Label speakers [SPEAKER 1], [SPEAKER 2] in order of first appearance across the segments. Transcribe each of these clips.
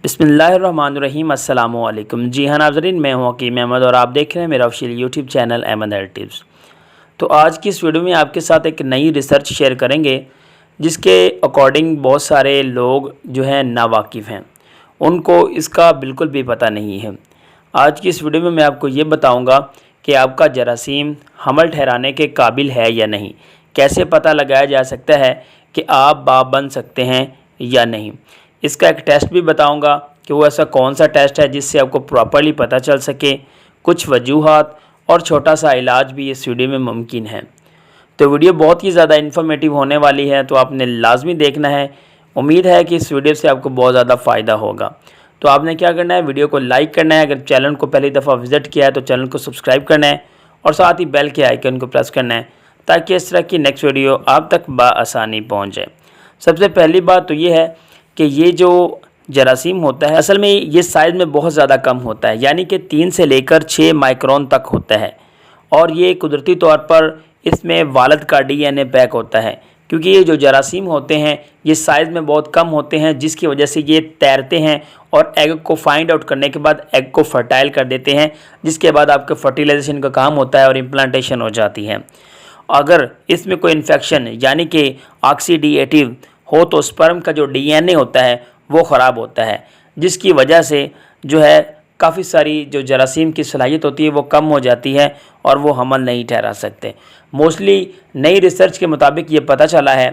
[SPEAKER 1] बिस्मिल्लाहिर्रहमानिर्रहीम अस्सलामुअलैकुम। जी हाँ नाज़रीन, मैं हूँ हकीम अहमद और आप देख रहे हैं मेरा official YouTube channel Ahmad health tips. तो आज की इस वीडियो में आपके साथ एक नई रिसर्च शेयर करेंगे जिसके अकॉर्डिंग बहुत सारे लोग जो हैं नावाकिफ़ हैं, उनको इसका बिल्कुल भी पता नहीं है। आज की इस वीडियो में मैं आपको ये बताऊँगा कि आपका जरासीम हमल ठहराने के काबिल है या नहीं, कैसे पता लगाया जा सकता है कि आप बाप बन सकते हैं या नहीं। इसका एक टेस्ट भी बताऊंगा कि वो ऐसा कौन सा टेस्ट है जिससे आपको प्रॉपर्ली पता चल सके। कुछ वजूहात और छोटा सा इलाज भी इस वीडियो में मुमकिन है। तो वीडियो बहुत ही ज़्यादा इन्फॉर्मेटिव होने वाली है, तो आपने लाजमी देखना है। उम्मीद है कि इस वीडियो से आपको बहुत ज़्यादा फ़ायदा होगा। तो आपने क्या करना है, वीडियो को लाइक करना है, अगर चैनल को पहली दफ़ा विज़िट किया है तो चैनल को सब्सक्राइब करना है और साथ ही बेल के आइकन को प्रेस करना है ताकि इस तरह की नेक्स्ट वीडियो आप तक बआसानी पहुँच जाए। सबसे पहली बात तो ये है कि ये जो जरासीम होता है असल में ये साइज़ में बहुत ज़्यादा कम होता है, यानी कि 3 से लेकर 6 माइक्रोन तक होता है। और ये कुदरती तौर पर इसमें वालद का डीएनए पैक होता है, क्योंकि ये जो जरासीम होते हैं ये साइज़ में बहुत कम होते हैं, जिसकी वजह से ये तैरते हैं और एग को फाइंड आउट करने के बाद एग को फर्टाइल कर देते हैं, जिसके बाद आपके फर्टिलाइजेशन का काम होता है और इम्प्लांटेशन हो जाती है। अगर इसमें कोई इन्फेक्शन यानी कि ऑक्सीडेटिव हो तो स्पर्म का जो डीएनए होता है वो ख़राब होता है, जिसकी वजह से जो है काफ़ी सारी जो जरासीम की सलाहियत होती है वो कम हो जाती है और वो हमल नहीं ठहरा सकते। मोस्टली नई रिसर्च के मुताबिक ये पता चला है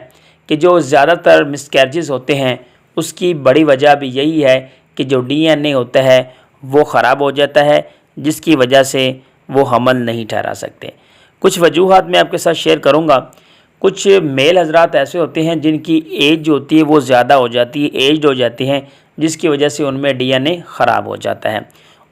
[SPEAKER 1] कि जो ज़्यादातर मिसकैरेजेस होते हैं उसकी बड़ी वजह भी यही है कि जो डीएनए होता है वो ख़राब हो जाता है, जिसकी वजह से वो हमल नहीं ठहरा सकते। कुछ वजूहात मैं आपके साथ शेयर करूँगा। कुछ मेल हजरात ऐसे होते हैं जिनकी एज जो होती है वो ज़्यादा हो जाती है, एज्ड हो जाती हैं, जिसकी वजह से उनमें डीएनए ख़राब हो जाता है।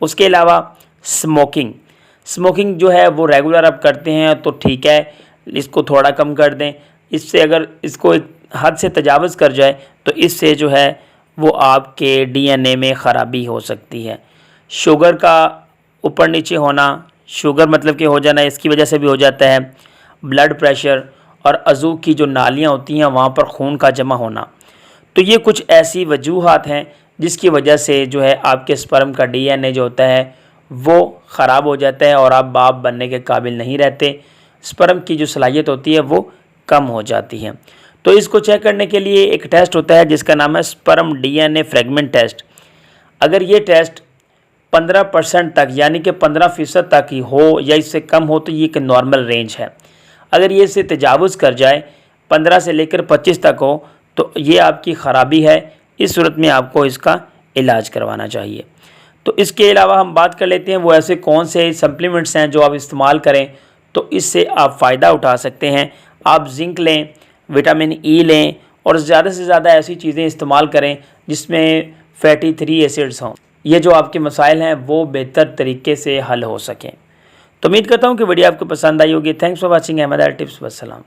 [SPEAKER 1] उसके अलावा स्मोकिंग जो है वो रेगुलर आप करते हैं तो ठीक है, इसको थोड़ा कम कर दें। इससे अगर इसको एक हद से तजावज़ कर जाए तो इससे जो है वो आपके डीएनए में ख़राबी हो सकती है। शुगर का ऊपर नीचे होना, शुगर मतलब कि हो जाना, इसकी वजह से भी हो जाता है। ब्लड प्रेशर और अज़ू की जो नालियाँ होती हैं वहाँ पर खून का जमा होना। तो ये कुछ ऐसी वजूहात हैं जिसकी वजह से जो है आपके स्पर्म का डीएनए जो होता है वो ख़राब हो जाता है और आप बाप बनने के काबिल नहीं रहते। स्पर्म की जो सलाहियत होती है वो कम हो जाती है। तो इसको चेक करने के लिए एक टेस्ट होता है जिसका नाम है स्पर्म डीएनए फ्रेगमेंट टेस्ट। अगर ये टेस्ट 15% तक यानी कि 15% तक ही हो या इससे कम हो तो ये एक नॉर्मल रेंज है। अगर ये इससे तजावुज़ कर जाए 15 से लेकर 25 तक हो तो ये आपकी ख़राबी है। इस सूरत में आपको इसका इलाज करवाना चाहिए। तो इसके अलावा हम बात कर लेते हैं वो ऐसे कौन से सप्लीमेंट्स हैं जो आप इस्तेमाल करें तो इससे आप फ़ायदा उठा सकते हैं। आप जिंक लें, विटामिन ई लें और ज़्यादा से ज़्यादा ऐसी चीज़ें इस्तेमाल करें जिसमें फैटी 3 एसिड्स हों। ये जो आपके मसाइल हैं वो बेहतर तरीके से हल हो सकें। तो उम्मीद करता हूँ कि वीडियो आपको पसंद आई होगी। Thanks for watching Ahmad health tips. वस्सलाम।